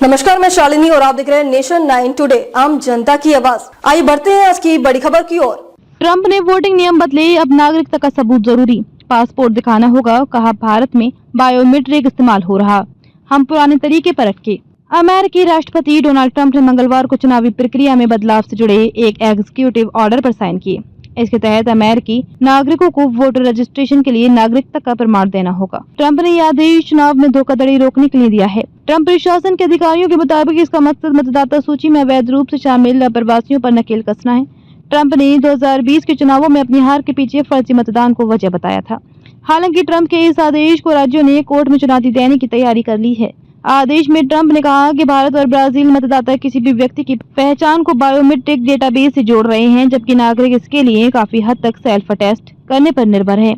नमस्कार, मैं शालिनी और आप देख रहे हैं नेशन 9 टुडे, आम जनता की आवाज। आइए बढ़ते हैं आज की बड़ी खबर की ओर। ट्रंप ने वोटिंग नियम बदले, अब नागरिकता का सबूत जरूरी, पासपोर्ट दिखाना होगा, कहा भारत में बायोमेट्रिक इस्तेमाल हो रहा, हम पुराने तरीके पर अटके। अमेरिकी राष्ट्रपति डोनाल्ड ट्रंप ने मंगलवार को चुनावी प्रक्रिया में बदलाव से जुड़े एक एग्जीक्यूटिव ऑर्डर पर साइन किए। इसके तहत अमेरिकी नागरिकों को वोटर रजिस्ट्रेशन के लिए नागरिकता का प्रमाण देना होगा। ट्रंप ने यह आदेश चुनाव में धोखाधड़ी रोकने के लिए दिया है। ट्रंप प्रशासन के अधिकारियों के मुताबिक इसका मकसद मतदाता सूची में अवैध रूप से शामिल अप्रवासियों पर नकेल कसना है। ट्रंप ने 2020 के चुनावों में अपनी हार के पीछे फर्जी मतदान को वजह बताया था। हालांकि ट्रंप के इस आदेश को राज्यों ने कोर्ट में चुनौती देने की तैयारी कर ली है। आदेश में ट्रंप ने कहा कि भारत और ब्राजील मतदाता किसी भी व्यक्ति की पहचान को बायोमेट्रिक डेटाबेस से जोड़ रहे हैं, जबकि नागरिक इसके लिए काफी हद तक सेल्फ अटेस्ट करने पर निर्भर है।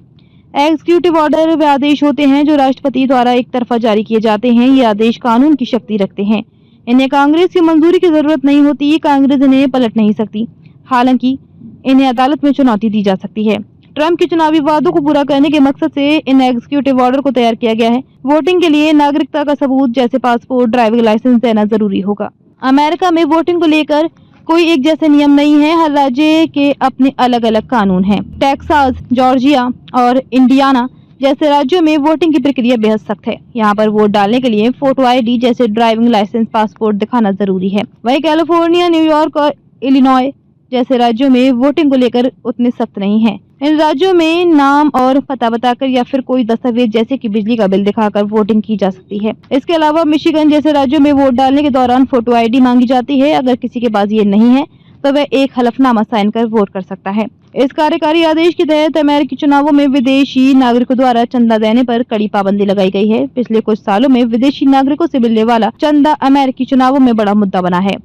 एग्जीक्यूटिव ऑर्डर वे आदेश होते हैं जो राष्ट्रपति द्वारा एक तरफा जारी किए जाते हैं। ये आदेश कानून की शक्ति रखते हैं। इन्हें कांग्रेस की मंजूरी की जरूरत नहीं होती। कांग्रेस इन्हें पलट नहीं सकती। हालांकि इन्हें अदालत में चुनौती दी जा सकती है। ट्रंप के चुनावी वादों को पूरा करने के मकसद से इन एग्जीक्यूटिव ऑर्डर को तैयार किया गया है। वोटिंग के लिए नागरिकता का सबूत जैसे पासपोर्ट, ड्राइविंग लाइसेंस देना जरूरी होगा। अमेरिका में वोटिंग को लेकर कोई एक जैसे नियम नहीं है। हर राज्य के अपने अलग अलग कानून हैं। टेक्सास, जॉर्जिया और इंडियाना जैसे राज्यों में वोटिंग की प्रक्रिया बेहद सख्त है। यहाँ पर वोट डालने के लिए फोटो आईडी जैसे ड्राइविंग लाइसेंस, पासपोर्ट दिखाना जरूरी है। वहीं कैलिफोर्निया, न्यूयॉर्क और इलिनॉय जैसे राज्यों में वोटिंग को लेकर उतने सख्त नहीं है। इन राज्यों में नाम और पता बताकर या फिर कोई दस्तावेज जैसे कि बिजली का बिल दिखाकर वोटिंग की जा सकती है। इसके अलावा मिशिगन जैसे राज्यों में वोट डालने के दौरान फोटो आईडी मांगी जाती है। अगर किसी के पास ये नहीं है तो वह एक हलफनामा साइन कर वोट कर सकता है। इस कार्यकारी आदेश के तहत अमेरिकी चुनावों में विदेशी नागरिकों द्वारा चंदा देने पर कड़ी पाबंदी लगाई गई है। पिछले कुछ सालों में विदेशी नागरिकों से मिलने वाला चंदा अमेरिकी चुनावों में बड़ा मुद्दा बना है।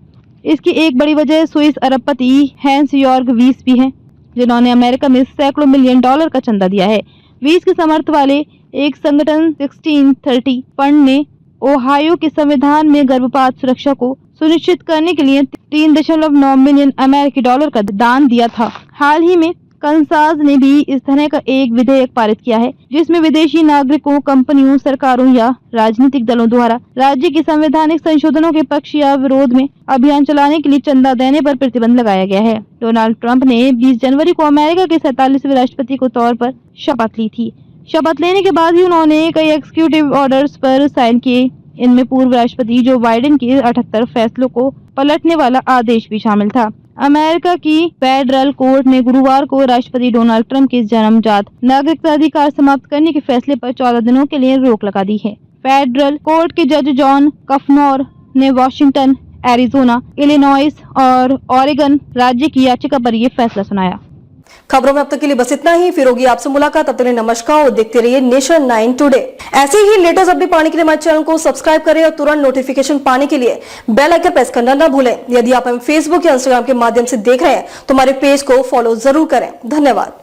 इसकी एक बड़ी वजह स्विस अरबपति हैंस यॉर्ग वीस भी है, जिन्होंने अमेरिका में सैकड़ों मिलियन डॉलर का चंदा दिया है। वीस के समर्थ वाले एक संगठन 1630 फंड ने ओहायो के संविधान में गर्भपात सुरक्षा को सुनिश्चित करने के लिए 3.9 मिलियन अमेरिकी डॉलर का दान दिया था। हाल ही में कंसास ने भी इस तरह का एक विधेयक पारित किया है, जिसमें विदेशी नागरिकों, कंपनियों, सरकारों या राजनीतिक दलों द्वारा राज्य के संवैधानिक संशोधनों के पक्ष या विरोध में अभियान चलाने के लिए चंदा देने पर प्रतिबंध लगाया गया है। डोनाल्ड ट्रंप ने 20 जनवरी को अमेरिका के 47वें राष्ट्रपति के तौर पर शपथ ली थी। शपथ लेने के बाद ही उन्होंने कई एग्जीक्यूटिव ऑर्डर्स पर साइन किए। इनमें पूर्व राष्ट्रपति जो बाइडेन के 78 फैसलों को पलटने वाला आदेश भी शामिल था। अमेरिका की फेडरल कोर्ट ने गुरुवार को राष्ट्रपति डोनाल्ड ट्रंप के जन्मजात नागरिकता अधिकार समाप्त करने के फैसले पर 14 दिनों के लिए रोक लगा दी है। फेडरल कोर्ट के जज जॉन कफनौर ने वाशिंगटन, एरिजोना, इलिनॉइस और ओरेगन राज्य की याचिका पर यह फैसला सुनाया। खबरों में अब तक के लिए बस इतना ही। फिर होगी आपसे मुलाकात। तब तक के लिए नमस्कार और देखते रहिए नेशन 9 टुडे। ऐसे ही लेटेस्ट अपडेट पाने के लिए हमारे चैनल को सब्सक्राइब करें और तुरंत नोटिफिकेशन पाने के लिए बेल आइकन प्रेस करना न भूलें। यदि आप हमें फेसबुक या इंस्टाग्राम के माध्यम से देख रहे हैं तो हमारे पेज को फॉलो जरूर करें। धन्यवाद।